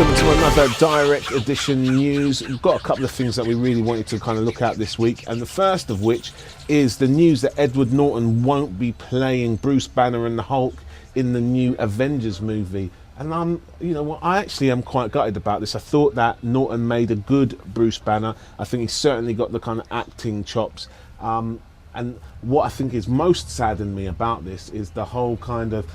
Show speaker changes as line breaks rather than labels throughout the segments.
Welcome to another Direct Edition news. We've got a couple of things that we really wanted to kind of look at this week, and the first of which is the news that Edward Norton won't be playing Bruce Banner and the Hulk in the new Avengers movie. And you know what, I actually am quite gutted about this. I thought that Norton made a good Bruce Banner. I think he's certainly got the kind of acting chops. And what I think is most saddened me about this is the whole kind of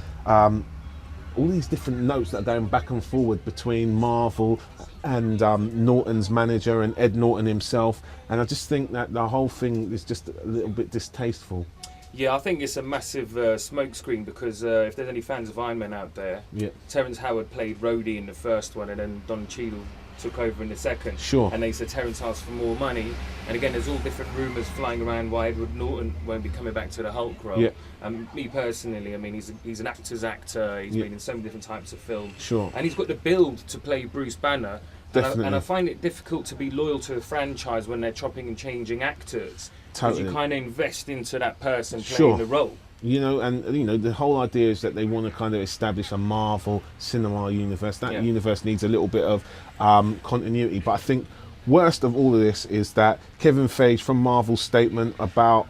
all these different notes that are going back and forward between Marvel and Norton's manager and Ed Norton himself, and I just think that the whole thing is just a little bit distasteful.
Yeah, I think it's a massive smokescreen because if there's any fans of Iron Man out there, Terrence Howard played Rhodey in the first one, and then Don Cheadle took over in the second.
Sure.
And they said Terrence asked for more money. And again, there's all different rumours flying around why Edward Norton won't be coming back to the Hulk role.
Yeah.
Me personally, I mean, he's an actor's actor. He's been in so many different types of films.
Sure.
And he's got the build to play Bruce Banner.
Definitely.
And I find it difficult to be loyal to a franchise when they're chopping and changing actors.
Totally.
Because you kind of invest into that person playing the role.
You know, and you know, the whole idea is that they want to kind of establish a Marvel cinema universe. That universe needs a little bit of continuity. But I think worst of all of this is that Kevin Feige from Marvel's statement about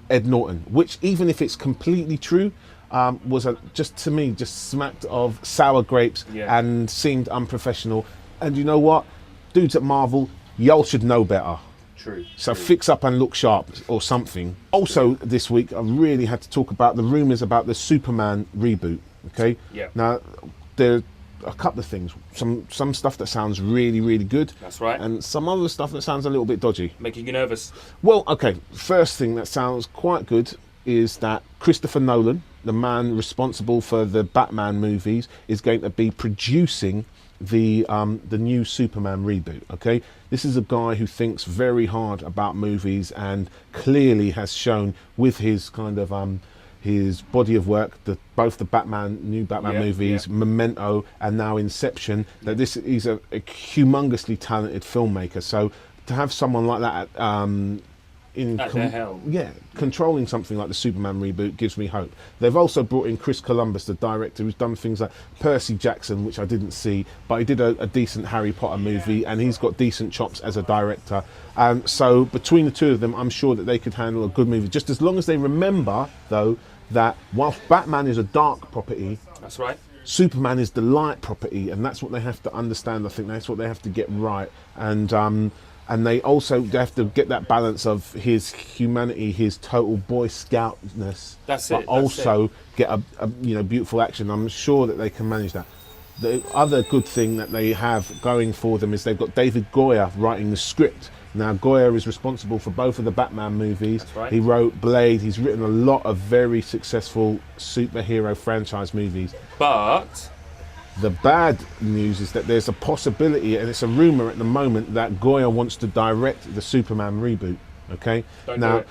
Ed Norton, which even if it's completely true, was just to me just smacked of sour grapes and seemed unprofessional. And you know what, dudes at Marvel, y'all should know better.
True.
So fix up and look sharp or something. Also this week I really had to talk about the rumours about the Superman reboot. Okay.
Yeah.
Now there are a couple of things. Some stuff that sounds really, really good.
That's right.
And some other stuff that sounds a little bit dodgy.
Making you nervous.
Well, okay. First thing that sounds quite good is that Christopher Nolan, the man responsible for the Batman movies, is going to be producing the new Superman reboot. Okay, this is a guy who thinks very hard about movies and clearly has shown with his kind of his body of work, both the new Batman movies, Memento, and now Inception, that this is a humongously talented filmmaker. So to have someone like that
at their helm.
Controlling something like the Superman reboot gives me hope. They've also brought in Chris Columbus, the director, who's done things like Percy Jackson, which I didn't see, but he did a decent Harry Potter movie, and he's got decent chops as a director. So between the two of them, I'm sure that they could handle a good movie, just as long as they remember, though, that whilst Batman is a dark property,
that's right,
Superman is the light property, and that's what they have to understand. I think that's what they have to get right. And they also have to get that balance of his humanity, his total Boy Scoutness, but also get a beautiful action. I'm sure that they can manage that. The other good thing that they have going for them is they've got David Goyer writing the script. Now, Goyer is responsible for both of the Batman movies.
That's right.
He wrote Blade. He's written a lot of very successful superhero franchise movies.
But
the bad news is that there's a possibility, and it's a rumour at the moment, that Goyer wants to direct the Superman reboot. Okay?
Don't do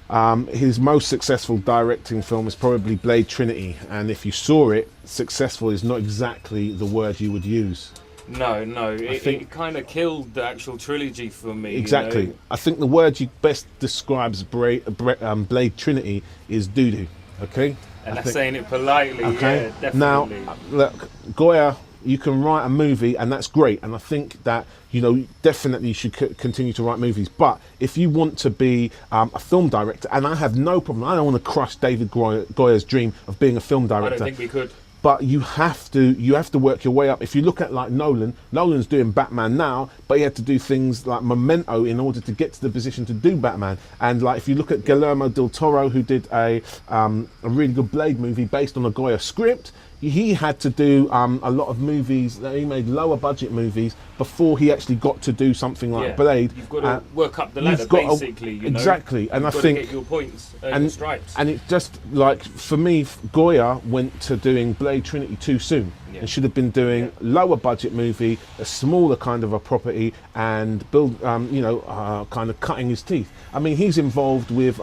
it.
His most successful directing film is probably Blade Trinity, and if you saw it, successful is not exactly the word you would use.
No, it kind of killed the actual trilogy for me.
Exactly.
You know?
I think the word you best describes Blade Trinity is doo-doo. Okay?
And that's saying it politely.
Okay.
Yeah, definitely.
Now, look, Goyer, you can write a movie, and that's great. And I think that, definitely you should continue to write movies. But if you want to be a film director, and I have no problem, I don't want to crush David Goyer's dream of being a film director.
I don't think we could.
But you have to work your way up. If you look at like Nolan's doing Batman now, but he had to do things like Memento in order to get to the position to do Batman. And like if you look at Guillermo del Toro, who did a really good Blade movie based on a Goyer script, he had to do a lot of movies. He made lower budget movies before he actually got to do something like Blade.
You've got to work up the ladder, basically.
Exactly, and I think
get your points and stripes.
And it just like for me, Goyer went to doing Blade Trinity too soon. And should have been doing lower budget movie, a smaller kind of a property, and build, kind of cutting his teeth. I mean, he's involved with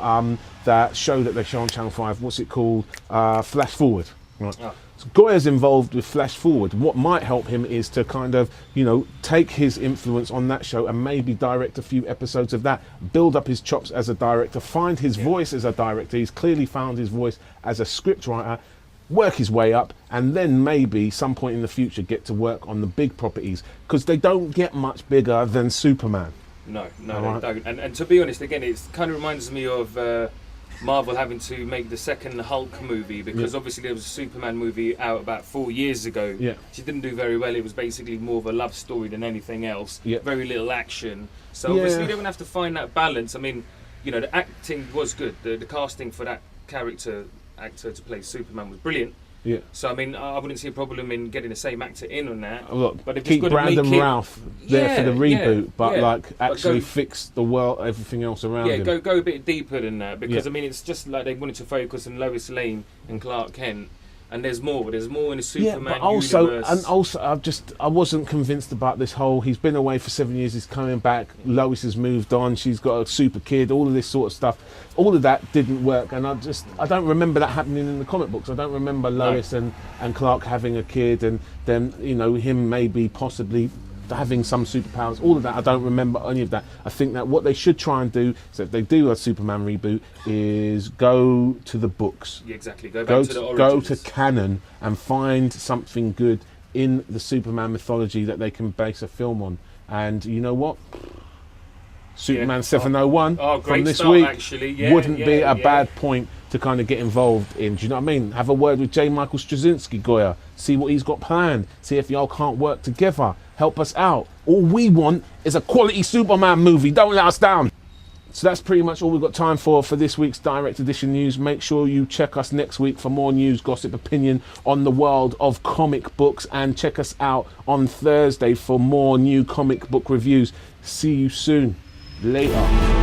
that show that they show on Channel 5. What's it called? Flash Forward. Right. Oh. So Goyer's involved with Flash Forward. What might help him is to kind of, take his influence on that show and maybe direct a few episodes of that, build up his chops as a director, find his voice as a director. He's clearly found his voice as a scriptwriter. work his way up, and then maybe some point in the future get to work on the big properties, because they don't get much bigger than Superman.
No,
All
they
right.
don't. And to be honest, again, it kind of reminds me of Marvel having to make the second Hulk movie, because obviously there was a Superman movie out about 4 years ago.
Yeah.
She didn't do very well. It was basically more of a love story than anything else.
Yeah.
Very little action. So obviously they're going to have to find that balance. I mean, you know, the acting was good. The casting for that actor to play Superman was brilliant.
Yeah.
So I mean, I wouldn't see a problem in getting the same actor in on that.
Look,
but if
keep
it's got to
Brandon
make it,
Routh there for the reboot, but like actually
go,
fix the world, everything else around him.
Go a bit deeper than that, because I mean, it's just like they wanted to focus on Lois Lane and Clark Kent, and there's more in the Superman
but also,
universe.
and also, I wasn't convinced about this whole. He's been away for 7 years. He's coming back. Lois has moved on. She's got a super kid. All of this sort of stuff. All of that didn't work, and I don't remember that happening in the comic books. I don't remember Lois and Clark having a kid, and then him maybe possibly having some superpowers. All of that, I don't remember any of that. I think that what they should try and do, so if they do a Superman reboot, is go to the books.
Yeah, exactly. Go back to the origins.
Go to canon and find something good in the Superman mythology that they can base a film on. And you know what? Superman 701 from this
start,
week
actually.
wouldn't be a bad point to kind of get involved in. Do you know what I mean? Have a word with J. Michael Straczynski, Goya. See what he's got planned. See if y'all can't work together. Help us out. All we want is a quality Superman movie. Don't let us down. So that's pretty much all we've got time for this week's Direct Edition news. Make sure you check us next week for more news, gossip, opinion on the world of comic books, and check us out on Thursday for more new comic book reviews. See you soon. Later.